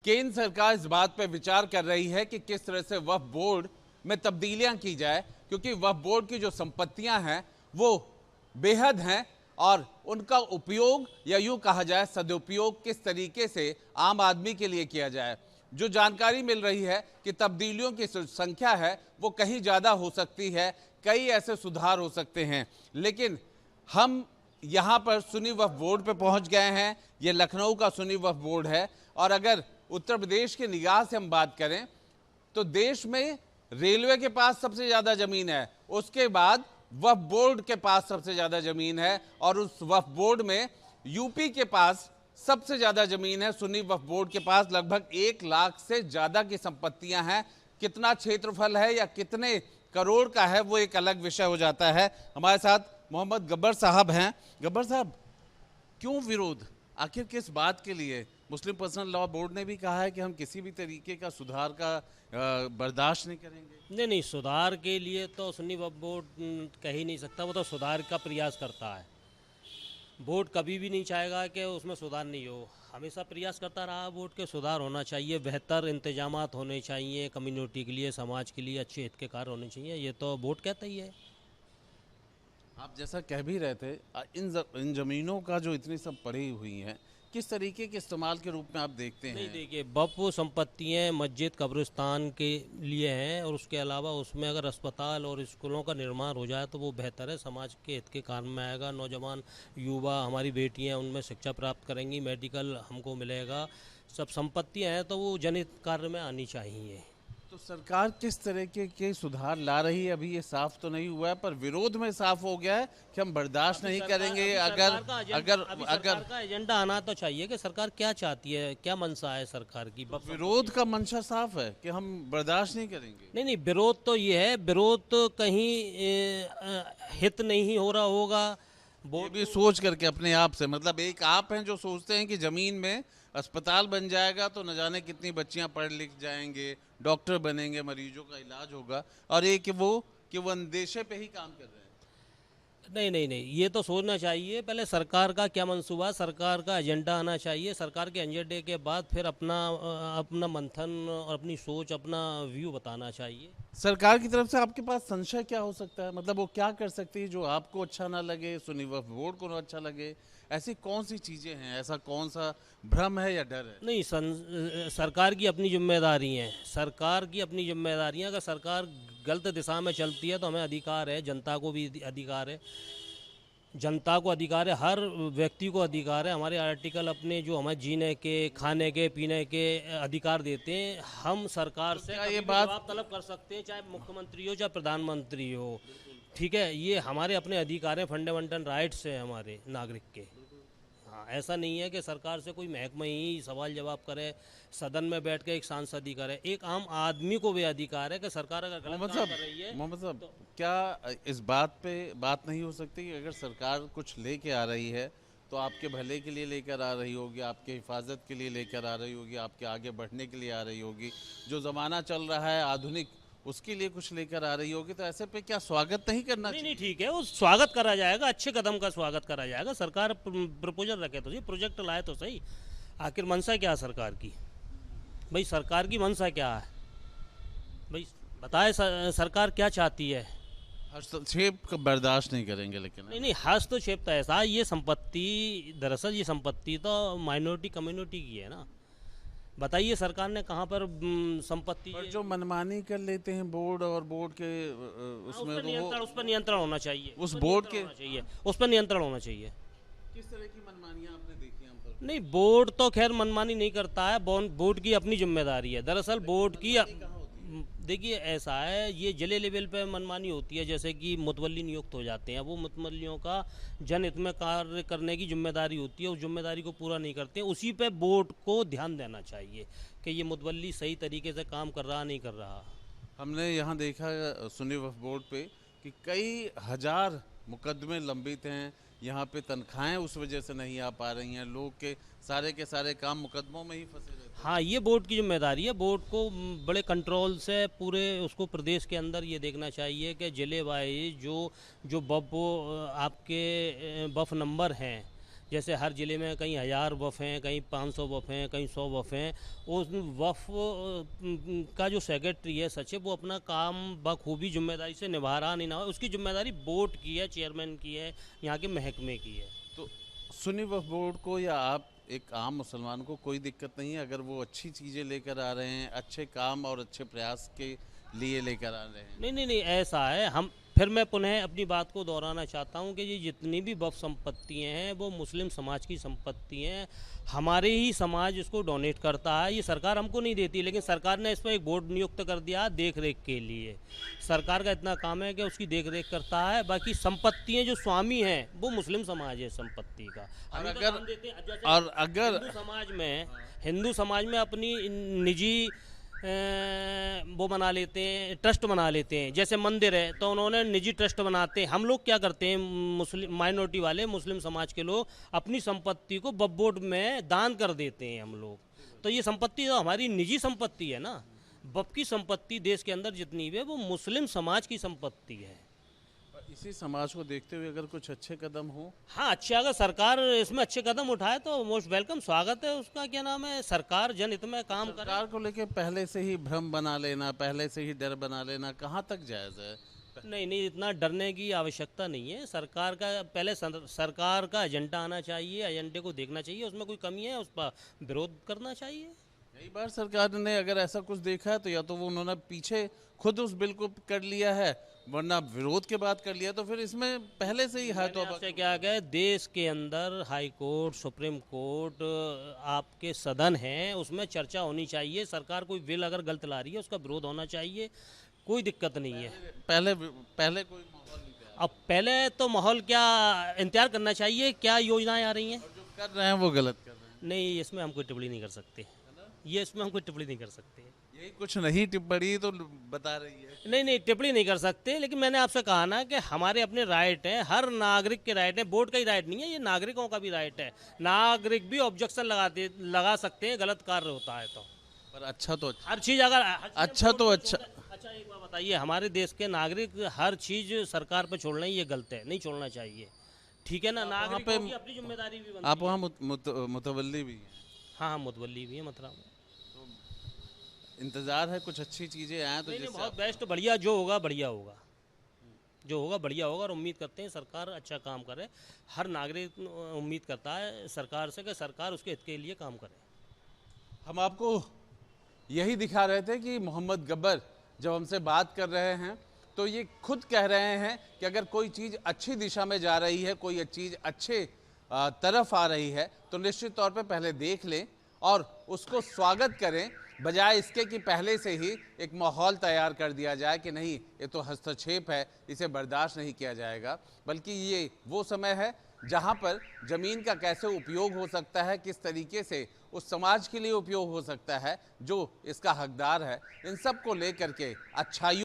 केंद्र सरकार इस बात पर विचार कर रही है कि किस तरह से वक्फ बोर्ड में तब्दीलियां की जाए, क्योंकि वक्फ बोर्ड की जो संपत्तियां हैं वो बेहद हैं और उनका उपयोग या यूं कहा जाए सदुपयोग किस तरीके से आम आदमी के लिए किया जाए। जो जानकारी मिल रही है कि तब्दीलियों की संख्या है वो कहीं ज़्यादा हो सकती है, कई ऐसे सुधार हो सकते हैं, लेकिन हम यहाँ पर सुन्नी वक्फ बोर्ड पे पहुँच गए हैं। ये लखनऊ का सुन्नी वक्फ बोर्ड है और अगर उत्तर प्रदेश की निगाह से हम बात करें तो देश में रेलवे के पास सबसे ज़्यादा ज़मीन है, उसके बाद वक्फ बोर्ड के पास सबसे ज़्यादा ज़मीन है और उस वक्फ बोर्ड में यूपी के पास सबसे ज़्यादा ज़मीन है। सुन्नी वक्फ बोर्ड के पास लगभग 1 लाख से ज़्यादा की संपत्तियां हैं। कितना क्षेत्रफल है या कितने करोड़ का है वो एक अलग विषय हो जाता है। हमारे साथ मोहम्मद गब्बर साहब हैं। गब्बर साहब, क्यों विरोध, आखिर किस बात के लिए? मुस्लिम पर्सनल लॉ बोर्ड ने भी कहा है कि हम किसी भी तरीके का सुधार का बर्दाश्त नहीं करेंगे। नहीं, सुधार के लिए तो सुन्नी वक्फ बोर्ड कह ही नहीं सकता, वो तो सुधार का प्रयास करता है। बोर्ड कभी भी नहीं चाहेगा कि उसमें सुधार नहीं हो, हमेशा प्रयास करता रहा बोर्ड के सुधार होना चाहिए, बेहतर इंतजामात होने चाहिए, कम्युनिटी के लिए, समाज के लिए अच्छे हित के कार्य होने चाहिए, ये तो बोर्ड कहता ही है। आप जैसा कह भी रहे थे, इन ज़मीनों का जो इतनी सब पड़ी हुई हैं, किस तरीके के इस्तेमाल के रूप में आप देखते हैं? नहीं, देखिए, वक्फ संपत्तियाँ मस्जिद कब्रिस्तान के लिए हैं और उसके अलावा उसमें अगर अस्पताल और स्कूलों का निर्माण हो जाए तो वो बेहतर है, समाज के हित के काम में आएगा। नौजवान युवा, हमारी बेटियां उनमें शिक्षा प्राप्त करेंगी, मेडिकल हमको मिलेगा। सब संपत्तियाँ हैं तो वो जनहित कार्य में आनी चाहिए। तो सरकार किस तरह के सुधार ला रही है? अभी ये साफ तो नहीं हुआ है, पर विरोध में साफ हो गया है कि हम बर्दाश्त नहीं करेंगे। अगर सरकार का एजेंडा आना तो चाहिए कि सरकार क्या चाहती है, क्या मंशा है सरकार की। विरोध का मंशा साफ है कि हम बर्दाश्त नहीं करेंगे। नहीं, विरोध तो ये है, विरोध तो कहीं हित नहीं हो रहा होगा। वो भी सोच करके अपने आप से, मतलब एक आप हैं जो सोचते हैं कि ज़मीन में अस्पताल बन जाएगा तो न जाने कितनी बच्चियां पढ़ लिख जाएंगे, डॉक्टर बनेंगे, मरीजों का इलाज होगा, और एक कि वो अंदेशे पे ही काम कर रहे हैं। नहीं, ये तो सोचना चाहिए पहले सरकार का क्या मंसूबा, सरकार का एजेंडा आना चाहिए। सरकार के एजेंडे के बाद फिर अपना मंथन और अपनी सोच, अपना व्यू बताना चाहिए। सरकार की तरफ से आपके पास संशय क्या हो सकता है? मतलब वो क्या कर सकती है जो आपको अच्छा ना लगे, सुन्नी वक्फ बोर्ड को ना अच्छा लगे? ऐसी कौन सी चीज़ें हैं, ऐसा कौन सा भ्रम है या डर है? नहीं, सरकार की अपनी जिम्मेदारी हैं, सरकार की अपनी जिम्मेदारियां। अगर सरकार गलत दिशा में चलती है तो हमें अधिकार है, जनता को भी अधिकार है, जनता को अधिकार है, हर व्यक्ति को अधिकार है। हमारे आर्टिकल अपने जो हमें जीने के, खाने के, पीने के अधिकार देते हैं। हम सरकार से ये बात जवाब तलब कर सकते हैं, चाहे मुख्यमंत्री हो चाहे प्रधानमंत्री हो, ठीक है। ये हमारे अपने अधिकार हैं, फंडामेंटल राइट्स हैं हमारे नागरिक के। हाँ, ऐसा नहीं है कि सरकार से कोई महकमा ही सवाल जवाब करे, सदन में बैठ के एक सांसद ही करे। एक आम आदमी को भी अधिकार है कि सरकार अगर गलत काम कर रही है। मोहम्मद साहब, क्या इस बात पे बात नहीं हो सकती कि अगर सरकार कुछ लेके आ रही है तो आपके भले के लिए लेकर आ रही होगी, आपके हिफाजत के लिए लेकर आ रही होगी, आपके आगे बढ़ने के लिए आ रही होगी, जो ज़माना चल रहा है आधुनिक उसके लिए कुछ लेकर आ रही होगी, तो ऐसे पे क्या स्वागत नहीं करना चाहिए? नहीं, ठीक है, वो स्वागत करा जाएगा, अच्छे कदम का स्वागत करा जाएगा। सरकार प्रपोजल रखे तो सही, प्रोजेक्ट लाए तो सही। आखिर मंशा क्या है सरकार की? भाई सरकार की मंशा क्या है भाई, बताए सरकार क्या चाहती है? हस्तक्षेप बर्दाश्त नहीं करेंगे, लेकिन नहीं, हस्तक्षेप तो ऐसा, ये संपत्ति, दरअसल ये संपत्ति तो माइनॉरिटी कम्युनिटी की है ना। बताइए सरकार ने कहाँ पर संपत्ति, पर जो मनमानी कर लेते हैं बोर्ड और बोर्ड के उसमें उस पर नियंत्रण होना चाहिए, उस बोर्ड के उस पर नियंत्रण होना चाहिए। किस तरह की मनमानियां आपने देखी हैं हम पर? नहीं, बोर्ड तो खैर मनमानी नहीं करता है, बोर्ड की अपनी जिम्मेदारी है। दरअसल बोर्ड की, देखिए ऐसा है, ये जिले लेवल पे मनमानी होती है, जैसे कि मुतवल्ली नियुक्त हो जाते हैं, वो मुतवल्लियों का जनहित में कार्य करने की जिम्मेदारी होती है, उस जिम्मेदारी को पूरा नहीं करते। उसी पे बोर्ड को ध्यान देना चाहिए कि ये मुतवल्ली सही तरीके से काम कर रहा नहीं कर रहा। हमने यहाँ देखा सुन्नी वक्फ बोर्ड पे कि कई हजार मुकदमे लंबित हैं, यहाँ पे तनख्वाहें उस वजह से नहीं आ पा रही हैं, लोग के सारे काम मुकदमों में ही फंसे रहते हैं। हाँ, ये बोर्ड की जिम्मेदारी है। बोर्ड को बड़े कंट्रोल से पूरे उसको प्रदेश के अंदर ये देखना चाहिए कि जिले वाइज जो आपके बफ नंबर हैं, जैसे हर ज़िले में कहीं 1000 वफ़ हैं, कहीं 500 वफ़ हैं, कहीं 100 वफ़ हैं। उस वफ़ का जो सेक्रेटरी है, सचिव, वो अपना काम बखूबी ज़िम्मेदारी से निभा रहा नहीं ना, उसकी ज़िम्मेदारी बोर्ड की है, चेयरमैन की है, यहाँ के महकमे की है। तो सुन्नी वक्फ बोर्ड को या आप एक आम मुसलमान को कोई दिक्कत नहीं है अगर वो अच्छी चीज़ें लेकर आ रहे हैं, अच्छे काम और अच्छे प्रयास के लिए लेकर आ रहे हैं? नहीं नहीं नहीं, ऐसा है। हम फिर मैं पुनः अपनी बात को दोहराना चाहता हूँ कि ये जितनी भी वक्फ संपत्तियाँ हैं वो मुस्लिम समाज की संपत्ति हैं। हमारे ही समाज इसको डोनेट करता है, ये सरकार हमको नहीं देती, लेकिन सरकार ने इस पर एक बोर्ड नियुक्त कर दिया है देख रेख के लिए। सरकार का इतना काम है कि उसकी देख रेख करता है। बाकी संपत्तियाँ जो स्वामी हैं वो मुस्लिम समाज है संपत्ति का। और हम तो अगर दान देते हैं। जैसे और अगर हिंदू समाज में अपनी निजी वो बना लेते हैं, ट्रस्ट बना लेते हैं। जैसे मंदिर है तो उन्होंने निजी ट्रस्ट बनाते हैं। हम लोग क्या करते हैं, मुस्लिम माइनॉरिटी वाले, मुस्लिम समाज के लोग अपनी संपत्ति को वक्फ बोर्ड में दान कर देते हैं हम लोग। तो ये संपत्ति तो हमारी निजी संपत्ति है ना। वक्फ की संपत्ति देश के अंदर जितनी भी है वो मुस्लिम समाज की संपत्ति है। इसी समाज को देखते हुए अगर कुछ अच्छे कदम हो, हाँ, अच्छा, अगर सरकार इसमें अच्छे कदम उठाए तो मोस्ट वेलकम, स्वागत है उसका। क्या नाम है, सरकार जनहित में काम करे। सरकार को लेके पहले से ही भ्रम बना लेना, पहले से ही डर बना लेना कहाँ तक जायज़ है? नहीं नहीं, इतना डरने की आवश्यकता नहीं है। सरकार का पहले सरकार का एजेंडा आना चाहिए, एजेंडे को देखना चाहिए, उसमें कोई कमी है उस पर विरोध करना चाहिए। कई बार सरकार ने अगर ऐसा कुछ देखा है तो या तो वो उन्होंने पीछे खुद उस बिल को कर लिया है, वरना विरोध के बाद कर लिया, तो फिर इसमें पहले से ही है। तो आपसे क्या है, देश के अंदर हाई कोर्ट, सुप्रीम कोर्ट, आपके सदन हैं, उसमें चर्चा होनी चाहिए। सरकार कोई बिल अगर गलत ला रही है उसका विरोध होना चाहिए, कोई दिक्कत नहीं है। पहले पहले कोई माहौल नहीं था। अब पहले तो माहौल क्या, इंतजार करना चाहिए क्या योजनाएं आ रही हैं। और जो कर रहे हैं वो गलत कर रहे हैं। नहीं, इसमें हम कोई टिप्पणी नहीं कर सकते, ये इसमें हम कोई टिप्पणी नहीं कर सकते। यही कुछ नहीं टिप्पणी तो बता रही है। नहीं नहीं, टिप्पणी नहीं कर सकते, लेकिन मैंने आपसे कहा ना कि हमारे अपने राइट हैं, हर नागरिक के राइट है। बोर्ड का ही राइट नहीं है, ये नागरिकों का भी राइट है। नागरिक भी ऑब्जेक्शन लगा सकते हैं, गलत कार्य होता है तो। पर अच्छा तो अच्छा। हर चीज़ अगर अच्छा तो अच्छा। अच्छा, एक बात बताइए, हमारे देश के नागरिक हर चीज़ सरकार पे छोड़ना ही ये गलत है, नहीं छोड़ना चाहिए। ठीक है ना, नागरिकों की अपनी जिम्मेदारी भी बनती आप है। वहाँ मुतवल्ली भी हैं, हाँ हाँ, मुतवल्ली भी है मतलब। इंतज़ार है कुछ अच्छी चीज़ें आएँ तो नहीं नहीं, जिससे बहुत बेस्ट, बढ़िया, जो होगा बढ़िया होगा, जो होगा बढ़िया होगा। और उम्मीद करते हैं सरकार अच्छा काम करे। हर नागरिक उम्मीद करता है सरकार से कि सरकार उसके हित के लिए काम करे। हम आपको यही दिखा रहे थे कि मोहम्मद गब्बर जब हमसे बात कर रहे हैं तो ये खुद कह रहे हैं कि अगर कोई चीज़ अच्छी दिशा में जा रही है, कोई चीज़ अच्छे तरफ आ रही है तो निश्चित तौर पे पहले देख लें और उसको स्वागत करें, बजाय इसके कि पहले से ही एक माहौल तैयार कर दिया जाए कि नहीं ये तो हस्तक्षेप है, इसे बर्दाश्त नहीं किया जाएगा। बल्कि ये वो समय है जहाँ पर ज़मीन का कैसे उपयोग हो सकता है, किस तरीके से उस समाज के लिए उपयोग हो सकता है जो इसका हकदार है, इन सब को लेकर के अच्छाई